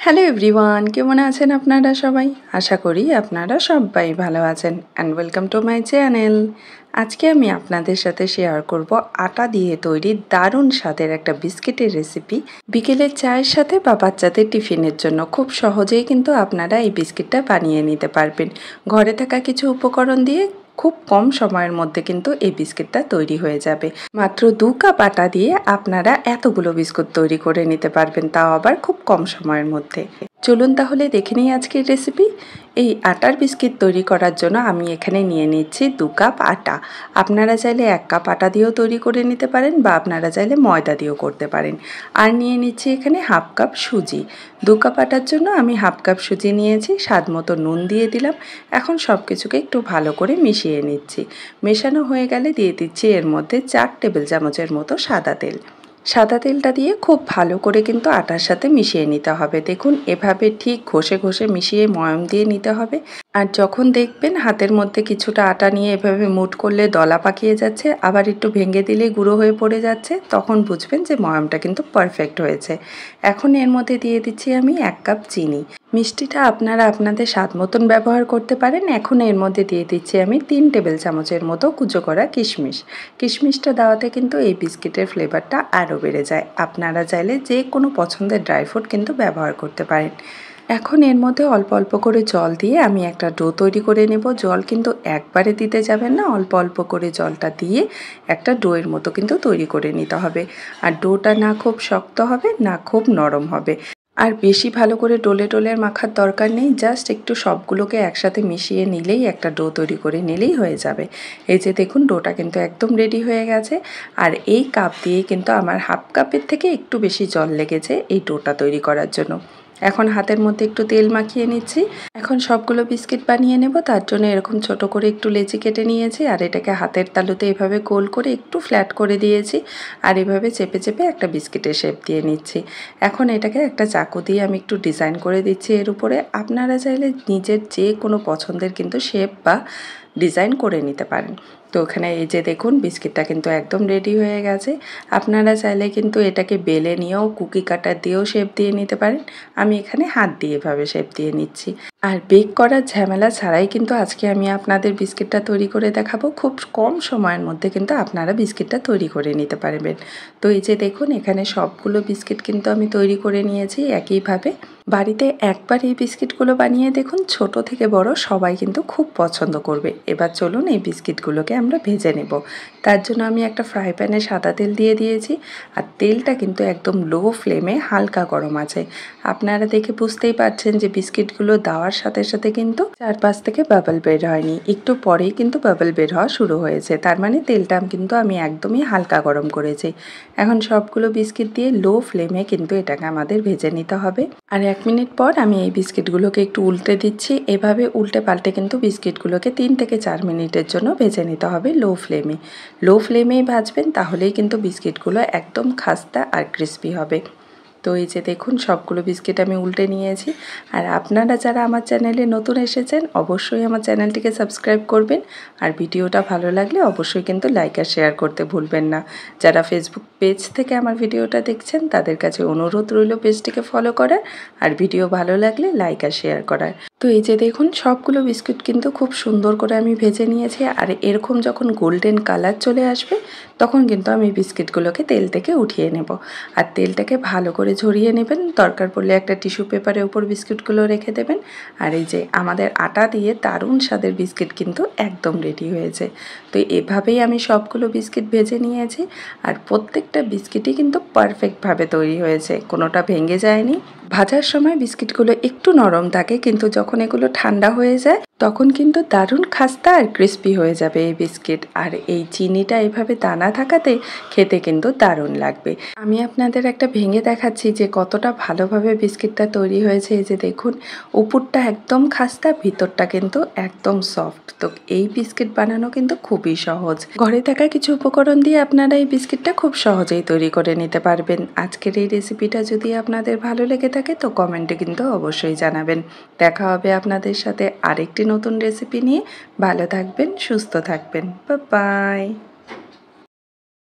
Hello everyone, কেমন আছেন আপনারা সবাই? আশা করি আপনারা সবাই ভালো আছেন and welcome to my channel. আজকে আমি আপনাদের সাথে শেয়ার করব আটা দিয়ে তৈরি দারুণ স্বাদের একটা বিস্কিটের রেসিপি। বিকেলের চায়ের সাথে বা বাচ্চাদের টিফিনের জন্য খুব সহজেই কিন্তু আপনারা এই বিস্কিটটা বানিয়ে নিতে পারবেন। ঘরে থাকা কিছু উপকরণ দিয়ে খুব কম সময়ের মধ্যে কিন্তু এই বিস্কিটটা তৈরি হয়ে যাবে। মাত্র 2 কাপ আটা দিয়ে আপনারা এতগুলো বিস্কুট তৈরি করে নিতে পারবেন, তাও আবার খুব কম সময়ের মধ্যে। চলুন তাহলে দেখে নিই আজকের রেসিপি। এই আটার বিস্কিট তৈরি করার জন্য আমি এখানে নিয়ে নিচ্ছি 2 কাপ আটা। আপনারা চাইলে 1 কাপ আটা দিয়েও তৈরি করে নিতে পারেন বা আপনারা চাইলে ময়দা দিয়েও করতে পারেন। আর নিয়ে নিচ্ছি এখানে 1/2 কাপ সুজি। 2 কাপ আটার জন্য আমি 1/2 কাপ সুজি নিয়েছি, স্বাদ মতো নুন দিয়ে দিলাম। এখন সব কিছুকে একটু ভালো করে মিশিয়ে নিচ্ছি। মেশানো হয়ে গেলে দিয়ে দিচ্ছি এর মধ্যে 4 টেবিল চামচের মতো সাদা তেল। সাদা তেলটা দিয়ে খুব ভালো করে কিন্তু আটার সাথে মিশিয়ে নিতে হবে। দেখুন এভাবে ঠিক ঘষে ঘষে মিশিয়ে ময়াম দিয়ে নিতে হবে। আর যখন দেখবেন হাতের মধ্যে কিছুটা আটা নিয়ে এভাবে মুঠ করলে দলা পাকিয়ে যাচ্ছে, আবার একটু ভেঙে দিলে গুঁড়ো হয়ে পড়ে যাচ্ছে, তখন বুঝবেন যে ময়ামটা কিন্তু পারফেক্ট হয়েছে। এখন এর মধ্যে দিয়ে দিচ্ছি আমি 1 কাপ চিনি। মিষ্টিটা আপনারা আপনাদের স্বাদ মতন ব্যবহার করতে পারেন। এখন এর মধ্যে দিয়ে দিচ্ছি আমি 3 টেবিল চামচের মতো কুচো করা কিশমিশ। কিশমিশটা দেওয়াতে কিন্তু এই বিস্কিটের ফ্লেভারটা আরও বেড়ে যায়। আপনারা চাইলে যে কোনো পছন্দের ড্রাই ফ্রুট কিন্তু ব্যবহার করতে পারেন। এখন এর মধ্যে অল্প অল্প করে জল দিয়ে আমি একটা ডো তৈরি করে নেব। জল কিন্তু একবারে দিতে যাবেন না, অল্প অল্প করে জলটা দিয়ে একটা ডোয়ের মতো কিন্তু তৈরি করে নিতে হবে। আর ডোটা না খুব শক্ত হবে না খুব নরম হবে। আর বেশি ভালো করে ডোলে ডোলে মাখার দরকার নেই, জাস্ট একটু সবগুলোকে একসাথে মিশিয়ে নিলেই একটা ডো তৈরি করে নিলেই হয়ে যাবে। এই যে দেখুন ডোটা কিন্তু একদম রেডি হয়ে গেছে। আর এই কাপ দিয়ে কিন্তু আমার 1/2 কাপের থেকে একটু বেশি জল লেগেছে এই ডোটা তৈরি করার জন্য। এখন হাতের মধ্যে একটু তেল মাখিয়ে নিচ্ছি। এখন সবগুলো বিস্কিট বানিয়ে নেব, তার জন্য এরকম ছোট করে একটু লেচি কেটে নিয়েছি আর এটাকে হাতের তালুতে এভাবে গোল করে একটু ফ্ল্যাট করে দিয়েছি আর এভাবে চেপে চেপে একটা বিস্কিটের শেপ দিয়ে নিচ্ছি। এখন এটাকে একটা চাকু দিয়ে আমি একটু ডিজাইন করে দিচ্ছি এর উপরে। আপনারা চাইলে নিজের যে কোনো পছন্দের কিন্তু শেপ বা ডিজাইন করে নিতে পারেন। তো ওখানে এই যে দেখুন বিস্কিটটা কিন্তু একদম রেডি হয়ে গেছে। আপনারা চাইলে কিন্তু এটাকে বেলে নিয়েও কুকি কাটার দিয়েও শেপ দিয়ে নিতে পারেন। আমি এখানে হাত দিয়ে এভাবে শেপ দিয়ে নিচ্ছি। আর বেক করার ঝামেলা ছাড়াই কিন্তু আজকে আমি আপনাদের বিস্কিটটা তৈরি করে দেখাবো। খুব কম সময়ের মধ্যে কিন্তু আপনারা বিস্কিটটা তৈরি করে নিতে পারবেন। তো এই যে দেখুন এখানে সবগুলো বিস্কিট কিন্তু আমি তৈরি করে নিয়েছি একইভাবে। বাড়িতে একবার এই বিস্কিটগুলো বানিয়ে দেখুন, ছোট থেকে বড় সবাই কিন্তু খুব পছন্দ করবে। এবার চলুন এই বিস্কিটগুলোকে আমরা ভেজে নেব। তার জন্য আমি একটা ফ্রাই প্যানে সাদা তেল দিয়ে দিয়েছি আর তেলটা কিন্তু একদম লো ফ্লেমে হালকা গরম আছে। আপনারা দেখে বুঝতেই পারছেন যে বিস্কিটগুলো দেওয়ার সাথে সাথে কিন্তু 4-5 থেকে বাবল বের হয়নি, একটু পরেই কিন্তু বাবল বের হওয়া শুরু হয়েছে। তার মানে তেলটা কিন্তু আমি একদমই হালকা গরম করেছি। এখন সবগুলো বিস্কিট দিয়ে লো ফ্লেমে কিন্তু এটাকে আমাদের ভেজে নিতে হবে। আর 1 মিনিট পর আমি এই বিস্কিটগুলোকে একটু উল্টে দিচ্ছি। এভাবে উল্টে পাল্টে কিন্তু বিস্কিটগুলোকে 3 থেকে 4 মিনিটের জন্য ভেজে নিতে হবে লো ফ্লেমে। লো ফ্লেমেই ভাজবেন, তাহলেই কিন্তু বিস্কিটগুলো একদম খাস্তা আর ক্রিস্পি হবে। তো এই যে দেখুন সবগুলো বিস্কিট আমি উল্টে নিয়েছি। আর আপনারা যারা আমার চ্যানেলে নতুন এসেছেন অবশ্যই আমার চ্যানেলটিকে সাবস্ক্রাইব করবেন। আর ভিডিওটা ভালো লাগলে অবশ্যই কিন্তু লাইক আর শেয়ার করতে ভুলবেন না। যারা ফেসবুক পেজ থেকে আমার ভিডিওটা দেখছেন তাদের কাছে অনুরোধ রইল পেজটিকে ফলো করার আর ভিডিও ভালো লাগলে লাইক আর শেয়ার করার। তো এই যে দেখুন সবগুলো বিস্কুট কিন্তু খুব সুন্দর করে আমি ভেজে নিয়েছি। আর এরকম যখন গোল্ডেন কালার চলে আসবে তখন কিন্তু আমি বিস্কিটগুলোকে তেল থেকে উঠিয়ে নেব। আর তেলটাকে ভালো করে ঝরিয়ে নেবেন, দরকার পড়লে একটা টিস্যু পেপারের উপর বিস্কিটগুলো রেখে দেবেন। আর এই যে আমাদের আটা দিয়ে দারুণ স্বাদের বিস্কিট কিন্তু একদম রেডি হয়েছে। তো এভাবেই আমি সবগুলো বিস্কিট ভেজে নিয়েছি আর প্রত্যেকটা বিস্কিটই কিন্তু পারফেক্টভাবে তৈরি হয়েছে, কোনোটা ভেঙে যায়নি। ভাজার সময় বিস্কিটগুলো একটু নরম থাকে, কিন্তু যখন এগুলো ঠান্ডা হয়ে যায় তখন কিন্তু দারুণ খাস্তা আর ক্রিস্পি হয়ে যাবে এই বিস্কিট। আর এই চিনিটা এভাবে দানা থাকাতে খেতে কিন্তু দারুণ লাগবে। আমি আপনাদের একটা ভেঙে দেখাচ্ছি যে কতটা ভালোভাবে বিস্কিটটা তৈরি হয়েছে। এই যে দেখুন উপরটা একদম খাস্তা, ভিতরটা কিন্তু একদম সফট। তো এই বিস্কিট বানানো কিন্তু খুবই সহজ। ঘরে থাকা কিছু উপকরণ দিয়ে আপনারা এই বিস্কিটটা খুব সহজেই তৈরি করে নিতে পারবেন। আজকের এই রেসিপিটা যদি আপনাদের ভালো লেগে থাকে তো কমেন্টে কিন্তু অবশ্যই জানাবেন। দেখা হবে আপনাদের সাথে আরেকটি নতুন রেসিপি নিয়ে। ভালো থাকবেন, সুস্থ থাকবেন। Bye bye.